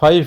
5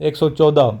114।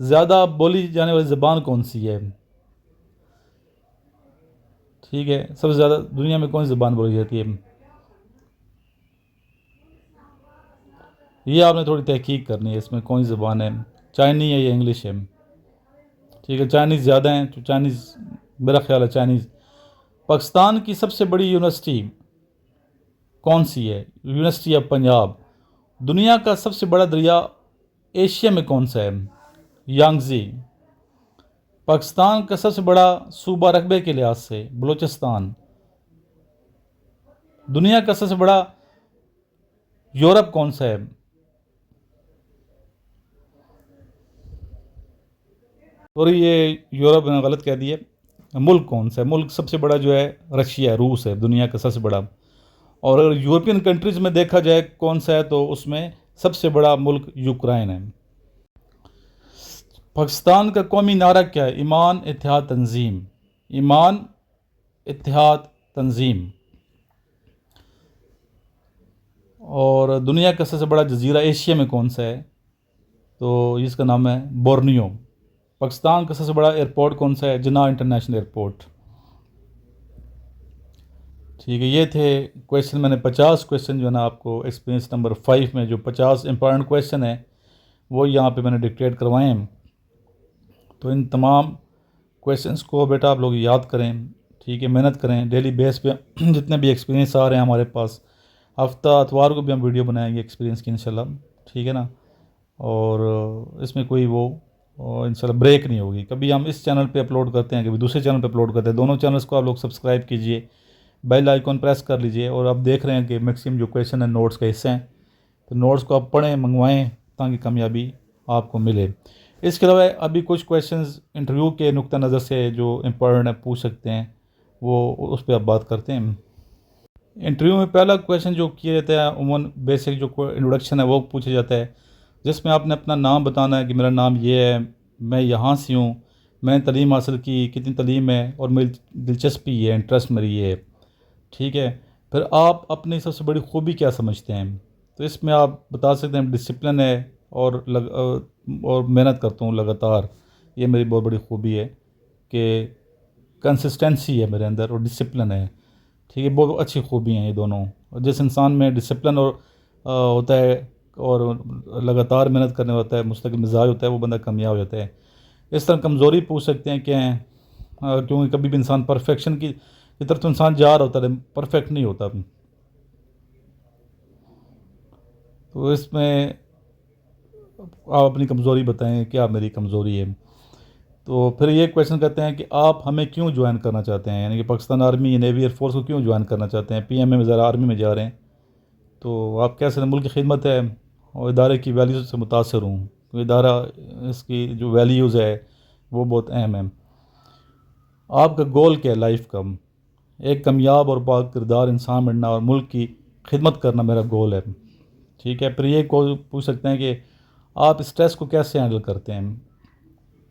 زیادہ بولی جانے والی زبان کون سی ہے؟ ٹھیک ہے، سب سے زیادہ دنیا میں کون سی زبان بولی جاتی ہے؟ یہ آپ نے تھوڑی تحقیق کرنی ہے، اس میں کون سی زبان ہے، چائنی ہے یا انگلش ہے؟ ٹھیک ہے، چائنیز زیادہ ہیں تو چائنیز، میرا خیال ہے چائنیز۔ پاکستان کی سب سے بڑی یونیورسٹی کون سی ہے؟ University of Punjab. دنیا کا سب سے بڑا دریا ایشیا میں کون سا ہے؟ یانگزی۔ پاکستان کا سب سے بڑا صوبہ رقبے کے لحاظ سے بلوچستان۔ دنیا کا سب سے بڑا یورپ کون سا ہے؟ سوری، یہ یورپ نے غلط کہہ دیا۔ ملک کون سا ہے؟ ملک سب سے بڑا جو ہے رشیا ہے، روس ہے دنیا کا سب سے بڑا۔ اور اگر یورپین کنٹریز میں دیکھا جائے کون سا ہے تو اس میں سب سے بڑا ملک یوکرائن ہے۔ پاکستان کا قومی نعرہ کیا ہے؟ ایمان، اتحاد، تنظیم۔ ایمان، اتحاد، تنظیم۔ اور دنیا کا سب سے بڑا جزیرہ ایشیا میں کون سا ہے؟ تو اس کا نام ہے بورنیو۔ پاکستان کا سب سے بڑا ایئرپورٹ کون سا ہے؟ جناح انٹرنیشنل ایئرپورٹ۔ ٹھیک ہے، یہ تھے کویشچن، میں نے 50 کویشچن جو ہے نا آپ کو ایکسپیرینس نمبر 5 میں جو 50 امپورٹنٹ کویشچن ہیں وہ یہاں پہ میں نے ڈکٹیٹ کروائے ہیں۔ تو ان تمام کویشچنس کو بیٹا آپ لوگ یاد کریں، ٹھیک ہے، محنت کریں ڈیلی بیس پہ۔ جتنے بھی ایکسپیرینس آ رہے ہیں ہمارے پاس، ہفتہ اتوار کو بھی ہم ویڈیو بنائیں گے ایکسپیرینس کی انشاءاللہ، ٹھیک ہے نا۔ اور اس میں کوئی وہ انشاءاللہ بریک نہیں ہوگی، کبھی ہم اس چینل پہ اپلوڈ کرتے ہیں کبھی دوسرے چینل پہ اپلوڈ کرتے ہیں، دونوں چینلز کو آپ لوگ سبسکرائب کیجئے، بیل آئیکن پریس کر لیجئے۔ اور آپ دیکھ رہے ہیں کہ میکسیمم جو کویشچن ہیں نوٹس کا حصہ ہیں، تو نوٹس کو آپ پڑھیں، منگوائیں تاکہ کامیابی آپ کو ملے۔ اس کے علاوہ ابھی کچھ کویشچنز انٹرویو کے نقطہ نظر سے جو امپورٹنٹ ہے پوچھ سکتے ہیں، وہ اس پہ آپ بات کرتے ہیں۔ انٹرویو میں پہلا کویشچن جو کیا جاتا ہے عموماً بیسک جو انٹروڈکشن ہے وہ پوچھا جاتا ہے، جس میں آپ نے اپنا نام بتانا ہے کہ میرا نام یہ ہے، میں یہاں سے ہوں، میں نے تعلیم حاصل کی، کتنی تعلیم ہے، اور میری دلچسپی یہ ہے، انٹرسٹ میری یہ ہے، ٹھیک ہے۔ پھر آپ اپنی سب سے بڑی خوبی کیا سمجھتے ہیں؟ تو اس میں آپ بتا سکتے ہیں ڈسپلن ہے، اور محنت کرتا ہوں لگاتار، یہ میری بہت بڑی خوبی ہے کہ کنسسٹنسی ہے میرے اندر اور ڈسپلن ہے، ٹھیک ہے، بہت اچھی خوبی ہیں یہ دونوں۔ اور جس انسان میں ڈسپلن اور ہوتا ہے اور لگاتار محنت کرنے ہوتا ہے، مستقل مزاج ہوتا ہے، وہ بندہ کامیاب ہو جاتا ہے۔ اس طرح کمزوری پوچھ سکتے ہیں کیا ہیں، کیونکہ کبھی بھی انسان پرفیکشن کی طرف تو انسان جا رہا ہوتا ہے، پرفیکٹ نہیں ہوتا۔ تو اس میں آپ اپنی کمزوری بتائیں، کیا میری کمزوری ہے۔ تو پھر یہ کویشچن کرتے ہیں کہ آپ ہمیں کیوں جوائن کرنا چاہتے ہیں، یعنی کہ Pakistan army, navy, air force کو کیوں جوائن کرنا چاہتے ہیں، پی ایم اے وزیر آرمی میں جا رہے ہیں، تو آپ کیسے؟ ملک کی خدمت ہے اور ادارے کی ویلیوز سے متاثر ہوں، تو ادارہ اس کی جو ویلیوز ہے وہ بہت اہم ہے۔ آپ کا گول کیا ہے لائف کا؟ ایک کامیاب اور با کردار انسان بننا اور ملک کی خدمت کرنا میرا گول ہے، ٹھیک ہے۔ پھر یہ پوچھ سکتے ہیں کہ آپ اسٹریس کو کیسے ہینڈل کرتے ہیں،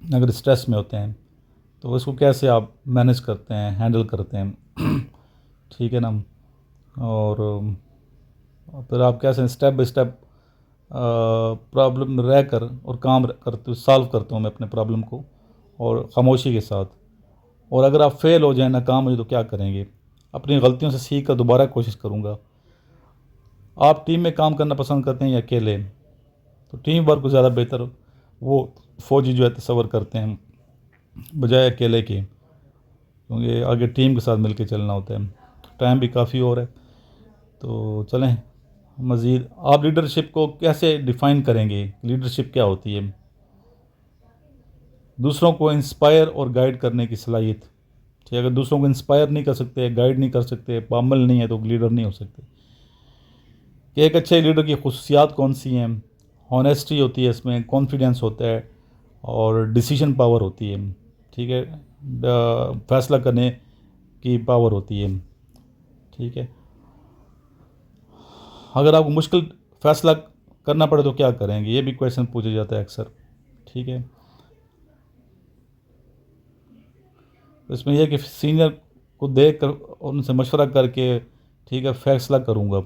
اگر اسٹریس میں ہوتے ہیں تو اس کو کیسے آپ مینیج کرتے ہیں، ہینڈل کرتے ہیں، ٹھیک ہے نا۔ اور پھر آپ کیسے اسٹیپ بائی اسٹیپ پرابلم میں رہ کر اور کام کرتے سالو کرتا ہوں میں اپنے پرابلم کو، اور خاموشی کے ساتھ۔ اور اگر آپ فیل ہو جائیں، ناکام ہو جائیں، تو کیا کریں گے؟ اپنی غلطیوں سے سیکھ کر دوبارہ کوشش کروں گا۔ آپ ٹیم میں کام کرنا پسند کرتے ہیں یا اکیلے؟ تو ٹیم ورک کو زیادہ بہتر وہ فوجی جو ہے تصور کرتے ہیں بجائے اکیلے کے، کیونکہ آگے ٹیم کے ساتھ مل کے چلنا ہوتا ہے۔ ٹائم بھی کافی اور ہے، تو چلیں مزید آپ لیڈرشپ کو کیسے ڈیفائن کریں گے؟ لیڈرشپ کیا ہوتی ہے؟ دوسروں کو انسپائر اور گائیڈ کرنے کی صلاحیت، کہ اگر دوسروں کو انسپائر نہیں کر سکتے، گائیڈ نہیں کر سکتے، عمل نہیں ہے، تو لیڈر نہیں ہو سکتے۔ کہ ایک اچھے لیڈر کی خصوصیات کون سی ہیں؟ ہونیسٹی ہوتی ہے، اس میں کانفیڈنس ہوتا ہے، اور ڈیسیژن پاور ہوتی ہے، ٹھیک ہے، فیصلہ کرنے کی پاور ہوتی ہے، ٹھیک ہے۔ اگر آپ کو مشکل فیصلہ کرنا پڑے تو کیا کریں گے؟ یہ بھی کویشچن پوچھا جاتا ہے اکثر، ٹھیک ہے۔ اس میں یہ کہ سینئر کو دیکھ کر اور ان سے مشورہ کر کے، ٹھیک ہے، فیصلہ کروں گا۔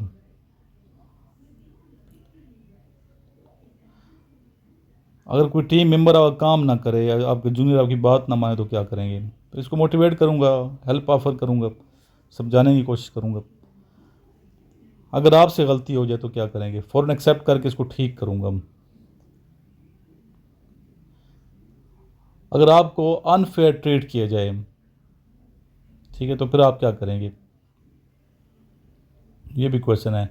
اگر کوئی ٹیم ممبر آپ کا کام نہ کرے یا آپ کے جونیئر آپ کی بات نہ مانے تو کیا کریں گے؟ تو اس کو موٹیویٹ کروں گا، ہیلپ آفر کروں گا، سمجھانے کی کوشش کروں گا۔ اگر آپ سے غلطی ہو جائے تو کیا کریں گے؟ فوراً ایکسیپٹ کر کے اس کو ٹھیک کروں گا۔ اگر آپ کو انفیئر ٹریٹ کیا جائے، ٹھیک ہے، تو پھر آپ کیا کریں گے؟ یہ بھی کویشچن ہے۔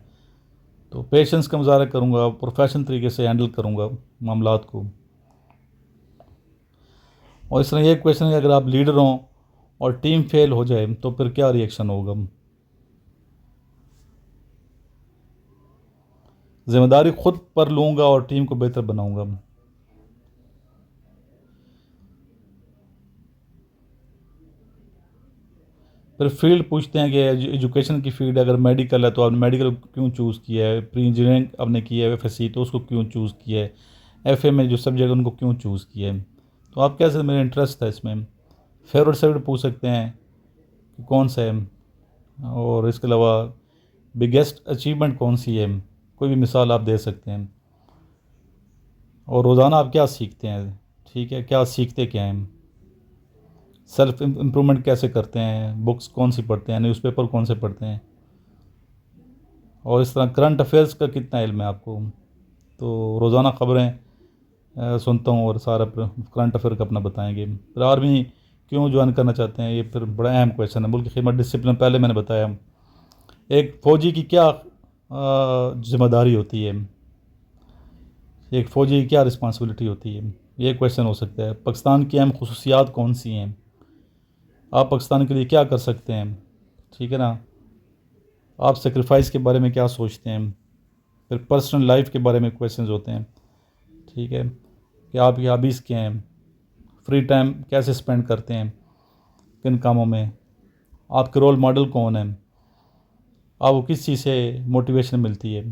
تو پیشنس کا مظاہرہ کروں گا، پروفیشنل طریقے سے ہینڈل کروں گا معاملات کو۔ اور اس طرح یہ کویشچن ہے کہ اگر آپ لیڈر ہوں اور ٹیم فیل ہو جائے تو پھر کیا ریئیکشن ہوگا؟ ذمہ داری خود پر لوں گا اور ٹیم کو بہتر بناؤں گا۔ پھر فیلڈ پوچھتے ہیں کہ ایجوکیشن کی فیلڈ، اگر میڈیکل ہے تو آپ نے میڈیکل کیوں چوز کیا ہے؟ پری انجینئرنگ آپ نے کی ہے ایف ایس سی تو اس کو کیوں چوز کیا ہے؟ ایف اے میں جو سبجیکٹ ان کو کیوں چوز کیا ہے؟ تو آپ کیسے میرا انٹرسٹ تھا اس میں۔ فیوریٹ سبجیکٹ پوچھ سکتے ہیں کہ کون سا ہے، اور اس کے علاوہ بگیسٹ اچیومنٹ کون سی ہے، کوئی بھی مثال آپ دے سکتے ہیں۔ اور روزانہ آپ کیا سیکھتے ہیں، ٹھیک ہے، کیا سیکھتے کیا ہیں، سیلف امپرومنٹ کیسے کرتے ہیں، بکس کون سی پڑھتے ہیں، نیوز پیپر کون سے پڑھتے ہیں، اور اس طرح کرنٹ افیئرس کا کتنا علم ہے آپ کو۔ تو روزانہ خبریں سنتا ہوں اور سارا کرنٹ افیئر کا اپنا بتائیں گے۔ پھر آرمی کیوں جوائن کرنا چاہتے ہیں، یہ پھر بڑا اہم کویشچن ہے۔ ملک کی خدمت ڈسپلن پہلے میں نے بتایا۔ ایک فوجی کی کیا ذمہ داری ہوتی ہے، ایک فوجی کی کیا رسپانسبلٹی ہوتی ہے، یہ کویشچن ہو سکتا ہے۔ پاکستان کی اہم خصوصیات کون سی ہیں، آپ پاکستان کے لیے کیا کر سکتے ہیں، ٹھیک ہے نا، آپ سیکریفائس کے بارے میں کیا سوچتے ہیں۔ پھر پرسنل لائف کے بارے میں کویشچنز ہوتے ہیں، ٹھیک ہے، کہ آپ کی ہابیز کیا ہیں، فری ٹائم کیسے اسپینڈ کرتے ہیں، کن کاموں میں، آپ کے رول ماڈل کون ہیں، آپ کو کس چیز سے موٹیویشن ملتی ہے،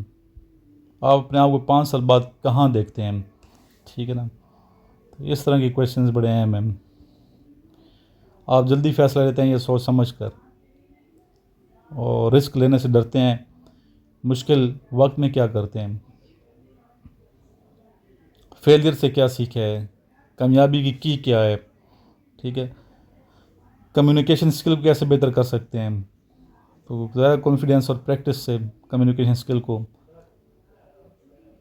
آپ اپنے آپ کو 5 سال بعد کہاں دیکھتے ہیں، ٹھیک ہے نا۔ تو اس طرح کی کویشچنز بڑے اہم ہیں۔ آپ جلدی فیصلہ لیتے ہیں یہ سوچ سمجھ کر، اور رسک لینے سے ڈرتے ہیں، مشکل وقت میں کیا کرتے ہیں، فیلئر سے کیا سیکھا ہے، کامیابی کی کیا ہے، ٹھیک ہے، کمیونیکیشن اسکل کو کیسے بہتر کر سکتے ہیں۔ تو زیادہ کانفیڈینس اور پریکٹس سے کمیونیکیشن اسکل کو،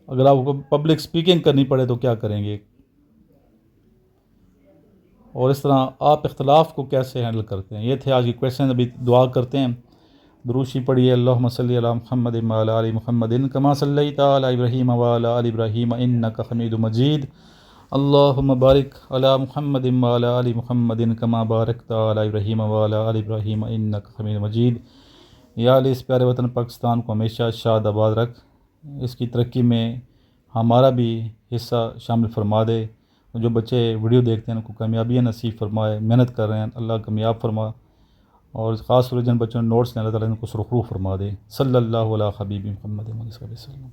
اگر آپ کو پبلک اسپیکنگ کرنی پڑے تو کیا کریں گے، اور اس طرح آپ اختلاف کو کیسے ہینڈل کرتے ہیں۔ یہ تھے آج کی کویشچن۔ ابھی دعا کرتے ہیں، دروشی پڑھیے۔ اللہم صلی علی محمد وعلی آل محمد کما صلیت علی ابراہیم وعلی آل ابراہیم انک حمید مجید۔ اللہم بارک علی محمد وعلی آل محمد کما بارکت علی ابراہیم وعلی آل ابراہیم انک حمید مجید۔ یا اللہ اس پیارے وطن پاکستان کو ہمیشہ شاد آباد رکھ، اس کی ترقی میں ہمارا بھی حصہ شامل فرما دے۔ جو بچے ویڈیو دیکھتے ہیں ان کو کامیابی نصیب فرمائے، محنت کر رہے ہیں اللہ کامیاب فرما، اور خاص طور جن بچوں نے نوٹس نے اللہ تعالیٰ ان کو سرخرو فرما دے۔ صلی اللہ علیہ حبیب محمد صلی اللہ علیہ وسلم۔